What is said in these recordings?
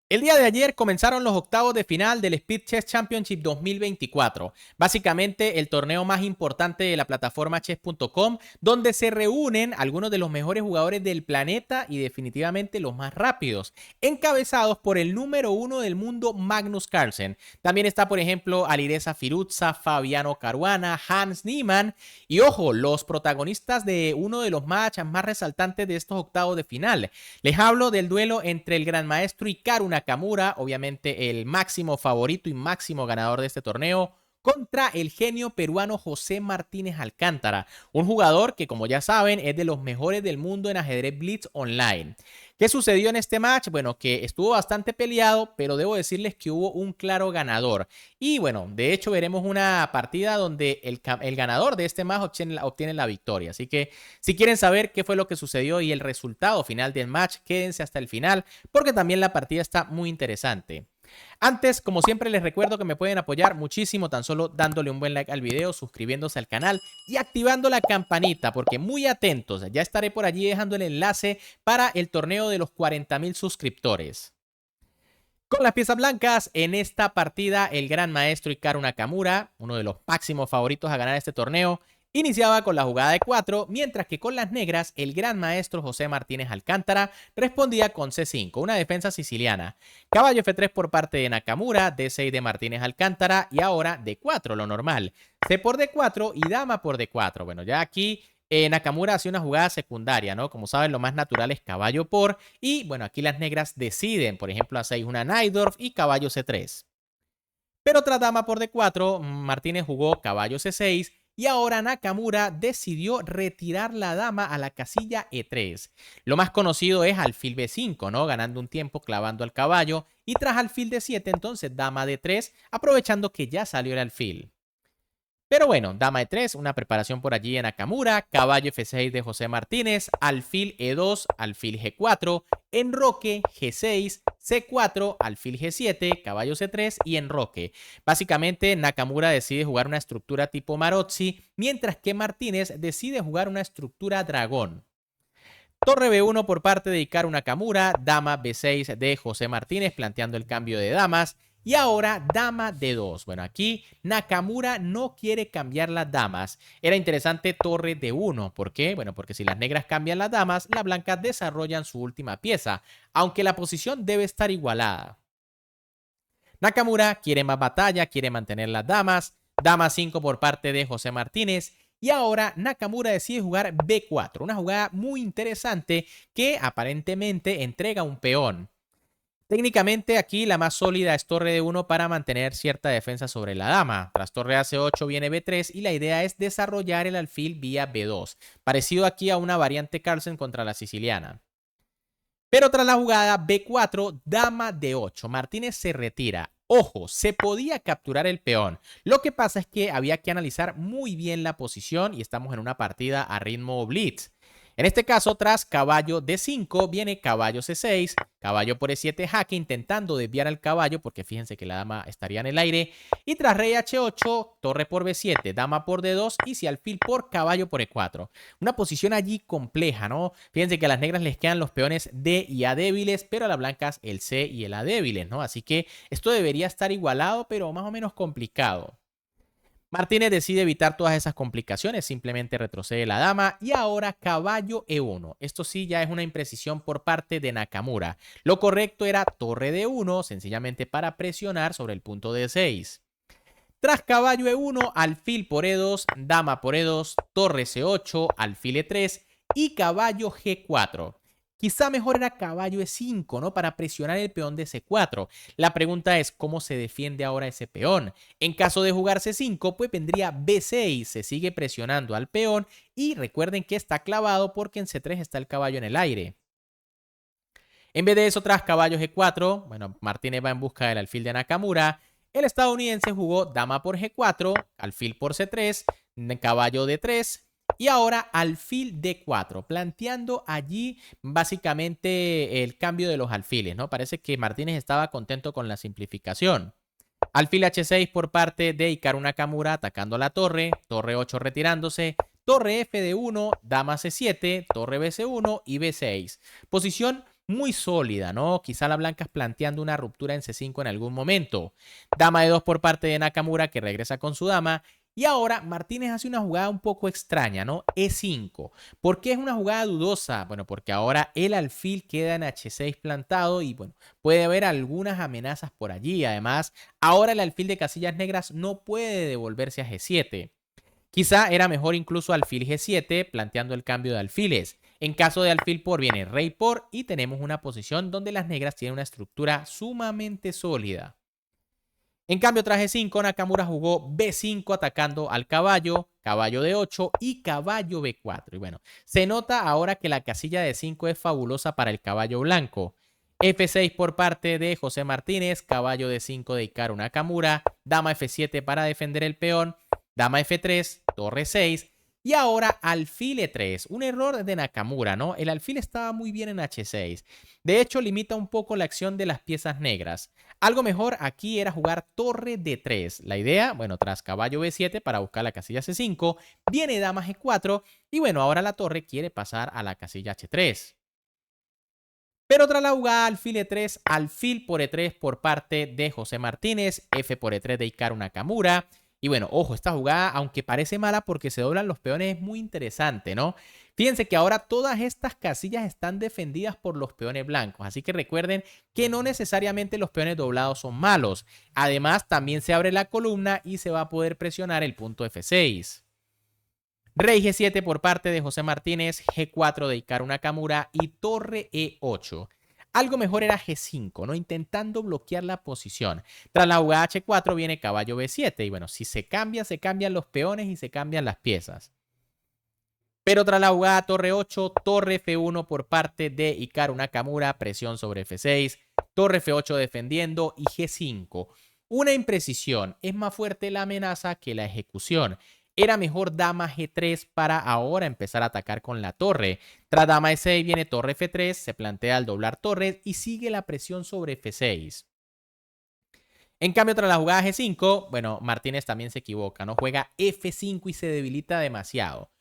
El día de ayer comenzaron los octavos de final del Speed Chess Championship 2024, básicamente el torneo más importante de la plataforma chess.com, donde se reúnen algunos de los mejores jugadores del planeta y definitivamente los más rápidos, encabezados por el número uno del mundo Magnus Carlsen. También está, por ejemplo, Alireza Firuza, Fabiano Caruana, Hans Niemann y ojo, los protagonistas de uno de los matches más resaltantes de estos octavos de final. Les hablo del duelo entre el gran maestro Hikaru Nakamura, obviamente el máximo favorito y máximo ganador de este torneo, contra el genio peruano José Martínez Alcántara, un jugador que, como ya saben, es de los mejores del mundo en ajedrez blitz online. ¿Qué sucedió en este match? Bueno, que estuvo bastante peleado, pero debo decirles que hubo un claro ganador. Y bueno, de hecho veremos una partida donde el ganador de este match obtiene la victoria. Así que si quieren saber qué fue lo que sucedió y el resultado final del match, quédense hasta el final, porque también la partida está muy interesante. Antes, como siempre, les recuerdo que me pueden apoyar muchísimo tan solo dándole un buen like al video, suscribiéndose al canal y activando la campanita, porque muy atentos, ya estaré por allí dejando el enlace para el torneo de los 40,000 suscriptores. Con las piezas blancas, en esta partida, el gran maestro Hikaru Nakamura, uno de los máximos favoritos a ganar este torneo, iniciaba con la jugada de 4, mientras que con las negras, el gran maestro José Martínez Alcántara respondía con C5, una defensa siciliana. Caballo F3 por parte de Nakamura, D6 de Martínez Alcántara y ahora D4, lo normal. C por D4 y dama por D4. Bueno, ya aquí Nakamura hace una jugada secundaria, ¿no? Como saben, lo más natural es caballo por. Y bueno, aquí las negras deciden, por ejemplo, A6 una Najdorf y caballo C3. Pero tras dama por D4, Martínez jugó caballo C6 y ahora Nakamura decidió retirar la dama a la casilla E3. Lo más conocido es alfil B5, ¿no? Ganando un tiempo clavando al caballo y tras alfil D7, entonces dama D3, aprovechando que ya salió el alfil. Pero bueno, dama E3, una preparación por allí en Nakamura, caballo F6 de José Martínez, alfil E2, alfil G4, enroque G6, C4, alfil G7, caballo C3 y enroque. Básicamente, Nakamura decide jugar una estructura tipo Marozzi, mientras que Martínez decide jugar una estructura dragón. Torre B1 por parte de Hikaru Nakamura, dama B6 de José Martínez, planteando el cambio de damas. Y ahora dama D2. Bueno, aquí Nakamura no quiere cambiar las damas. Era interesante torre D1. ¿Por qué? Bueno, porque si las negras cambian las damas, las blancas desarrollan su última pieza, aunque la posición debe estar igualada. Nakamura quiere más batalla, quiere mantener las damas. Dama 5 por parte de José Martínez. Y ahora Nakamura decide jugar B4, una jugada muy interesante que aparentemente entrega un peón. Técnicamente aquí la más sólida es torre D1 para mantener cierta defensa sobre la dama. Tras torre AC8 viene B3 y la idea es desarrollar el alfil vía B2, parecido aquí a una variante Carlsen contra la siciliana. Pero tras la jugada B4, dama D8, Martínez se retira. Ojo, se podía capturar el peón. Lo que pasa es que había que analizar muy bien la posición y estamos en una partida a ritmo blitz. En este caso, tras caballo D5, viene caballo C6, caballo por E7 jaque intentando desviar al caballo porque fíjense que la dama estaría en el aire. Y tras rey H8, torre por B7, dama por D2 y si alfil por caballo por E4. Una posición allí compleja, ¿no? Fíjense que a las negras les quedan los peones D y A débiles, pero a las blancas el C y el A débiles, ¿no? Así que esto debería estar igualado, pero más o menos complicado. Martínez decide evitar todas esas complicaciones, simplemente retrocede la dama y ahora caballo E1. Esto sí ya es una imprecisión por parte de Nakamura. Lo correcto era torre D1, sencillamente para presionar sobre el punto D6. Tras caballo E1, alfil por E2, dama por E2, torre C8, alfil E3 y caballo G4. Quizá mejor era caballo E5, ¿no? Para presionar el peón de C4. La pregunta es, ¿cómo se defiende ahora ese peón? En caso de jugar C5, pues vendría B6, se sigue presionando al peón y recuerden que está clavado porque en C3 está el caballo en el aire. En vez de eso, tras caballo G4, bueno, Martínez va en busca del alfil de Nakamura. El estadounidense jugó dama por G4, alfil por C3, caballo D3 y ahora alfil D4, planteando allí básicamente el cambio de los alfiles, ¿no? Parece que Martínez estaba contento con la simplificación. Alfil H6 por parte de Hikaru Nakamura atacando la torre, torre 8 retirándose, torre F de 1, dama C7, torre BC1 y B6. Posición muy sólida, ¿no? Quizá las blancas planteando una ruptura en C5 en algún momento. Dama de 2 por parte de Nakamura, que regresa con su dama. Y ahora Martínez hace una jugada un poco extraña, ¿no? E5. ¿Por qué es una jugada dudosa? Bueno, porque ahora el alfil queda en H6 plantado y bueno, puede haber algunas amenazas por allí. Además, ahora el alfil de casillas negras no puede devolverse a G7. Quizá era mejor incluso alfil G7 planteando el cambio de alfiles. En caso de alfil por viene rey por y tenemos una posición donde las negras tienen una estructura sumamente sólida. En cambio, tras G5, Nakamura jugó B5 atacando al caballo, caballo D8 y caballo B4. Y bueno, se nota ahora que la casilla de 5 es fabulosa para el caballo blanco. F6 por parte de José Martínez, caballo D5 de Hikaru Nakamura, dama F7 para defender el peón, dama F3, torre 6 y ahora alfil E3. Un error de Nakamura, ¿no? El alfil estaba muy bien en H6. De hecho, limita un poco la acción de las piezas negras. Algo mejor aquí era jugar torre D3. La idea, bueno, tras caballo B7 para buscar la casilla C5, viene dama G4 y bueno, ahora la torre quiere pasar a la casilla H3. Pero tras la jugada alfil E3, alfil por E3 por parte de José Martínez, F por E3 de Hikaru Nakamura. Y bueno, ojo, esta jugada, aunque parece mala porque se doblan los peones, es muy interesante, ¿no? Fíjense que ahora todas estas casillas están defendidas por los peones blancos. Así que recuerden que no necesariamente los peones doblados son malos. Además, también se abre la columna y se va a poder presionar el punto F6. Rey G7 por parte de José Martínez, G4 de Hikaru Nakamura y torre E8. Algo mejor era G5, ¿no? Intentando bloquear la posición. Tras la jugada H4 viene caballo B7. Y bueno, si se cambian los peones y se cambian las piezas. Pero tras la jugada torre 8, torre F1 por parte de Hikaru Nakamura, presión sobre F6, torre F8 defendiendo y G5. Una imprecisión, es más fuerte la amenaza que la ejecución. Era mejor dama G3 para ahora empezar a atacar con la torre. Tras dama E6 viene torre F3, se plantea el doblar torres y sigue la presión sobre F6. En cambio, tras la jugada G5, bueno, Martínez también se equivoca, ¿no? Juega F5 y se debilita demasiado.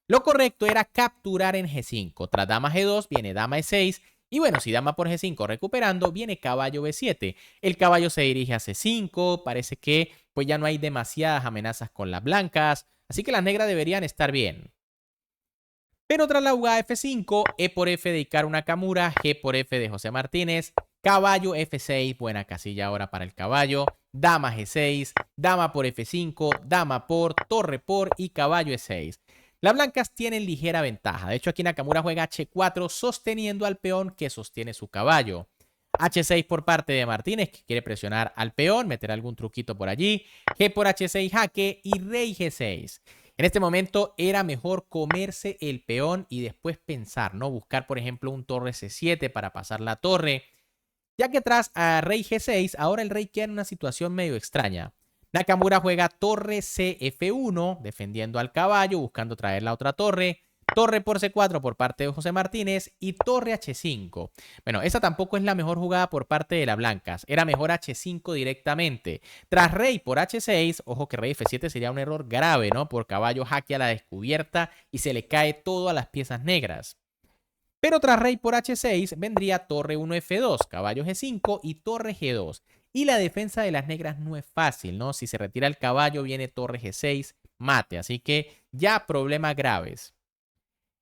Lo correcto era capturar en G5. Tras dama G2 viene dama E6. Y bueno, si dama por G5 recuperando, viene caballo B7. El caballo se dirige a C5. Parece que pues ya no hay demasiadas amenazas con las blancas. Así que las negras deberían estar bien. Pero tras la jugada F5, E por F de Hikaru Nakamura, G por F de José Martínez, caballo F6, buena casilla ahora para el caballo, dama G6, dama por F5, dama por, torre por y caballo E6. Las blancas tienen ligera ventaja. De hecho, aquí Nakamura juega H4 sosteniendo al peón que sostiene su caballo. H6 por parte de Martínez, que quiere presionar al peón, meter algún truquito por allí. G por H6 jaque y rey G6. En este momento era mejor comerse el peón y después pensar, ¿no? Buscar, por ejemplo, un torre C7 para pasar la torre. Ya que tras a rey G6, ahora el rey queda en una situación medio extraña. Nakamura juega torre CF1, defendiendo al caballo, buscando traer la otra torre. Torre por C4 por parte de José Martínez y torre H5. Bueno, esa tampoco es la mejor jugada por parte de las blancas. Era mejor H5 directamente. Tras rey por H6, ojo que rey F7 sería un error grave, ¿no? Por caballo jaque a la descubierta y se le cae todo a las piezas negras. Pero tras rey por H6 vendría torre 1 F2, caballo G5 y torre G2. Y la defensa de las negras no es fácil, ¿no? Si se retira el caballo viene torre G6, mate. Así que ya problemas graves.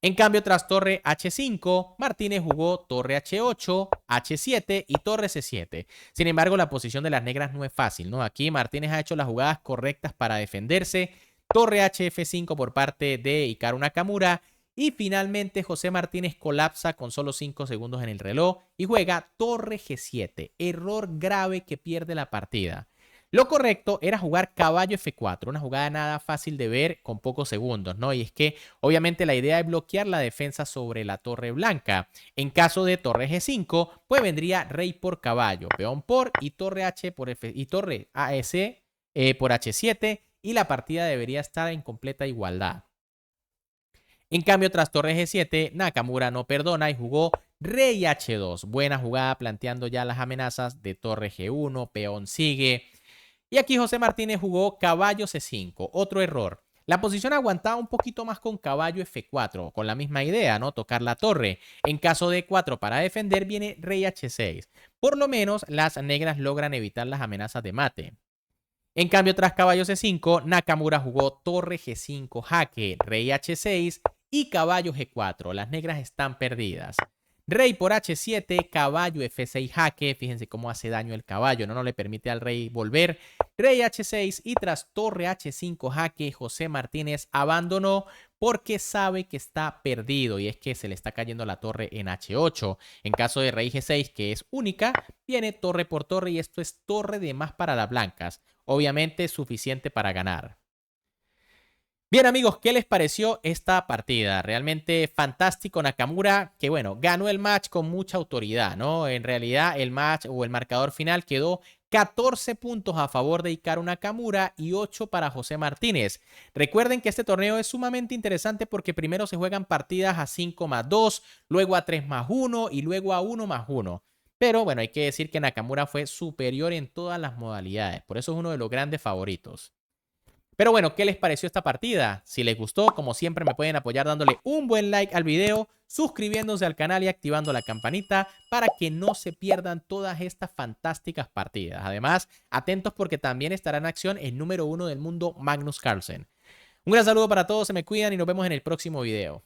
En cambio, tras torre H5, Martínez jugó torre H8, H7 y torre C7. Sin embargo, la posición de las negras no es fácil, ¿no? Aquí Martínez ha hecho las jugadas correctas para defenderse. Torre HF5 por parte de Hikaru Nakamura. Y finalmente José Martínez colapsa con solo 5 segundos en el reloj y juega torre G7. Error grave que pierde la partida. Lo correcto era jugar caballo F4, una jugada nada fácil de ver con pocos segundos, ¿no? Y es que obviamente la idea es bloquear la defensa sobre la torre blanca. En caso de torre G5, pues vendría rey por caballo, peón por y torre H por F y torre AS por H7 y la partida debería estar en completa igualdad. En cambio, tras torre G7, Nakamura no perdona y jugó rey H2. Buena jugada planteando ya las amenazas de torre G1, peón sigue. Y aquí José Martínez jugó caballo C5, otro error. La posición aguantaba un poquito más con caballo F4, con la misma idea, ¿no? Tocar la torre. En caso de E4 para defender viene rey H6. Por lo menos las negras logran evitar las amenazas de mate. En cambio, tras caballo C5, Nakamura jugó torre G5 jaque, rey H6 y caballo G4. Las negras están perdidas. Rey por H7, caballo F6 jaque. Fíjense cómo hace daño el caballo, no le permite al rey volver. Rey H6 y tras torre H5 jaque, José Martínez abandonó porque sabe que está perdido y es que se le está cayendo la torre en H8. En caso de rey G6, que es única, viene torre por torre y esto es torre de más para las blancas. Obviamente suficiente para ganar. Bien amigos, ¿qué les pareció esta partida? Realmente fantástico Nakamura, que bueno, ganó el match con mucha autoridad, ¿no? En realidad el match o el marcador final quedó 14 puntos a favor de Hikaru Nakamura y 8 para José Martínez. Recuerden que este torneo es sumamente interesante porque primero se juegan partidas a 5+2, luego a 3+1 y luego a 1+1. Pero bueno, hay que decir que Nakamura fue superior en todas las modalidades, por eso es uno de los grandes favoritos. Pero bueno, ¿qué les pareció esta partida? Si les gustó, como siempre me pueden apoyar dándole un buen like al video, suscribiéndose al canal y activando la campanita para que no se pierdan todas estas fantásticas partidas. Además, atentos porque también estará en acción el número 1 del mundo, Magnus Carlsen. Un gran saludo para todos, se me cuidan y nos vemos en el próximo video.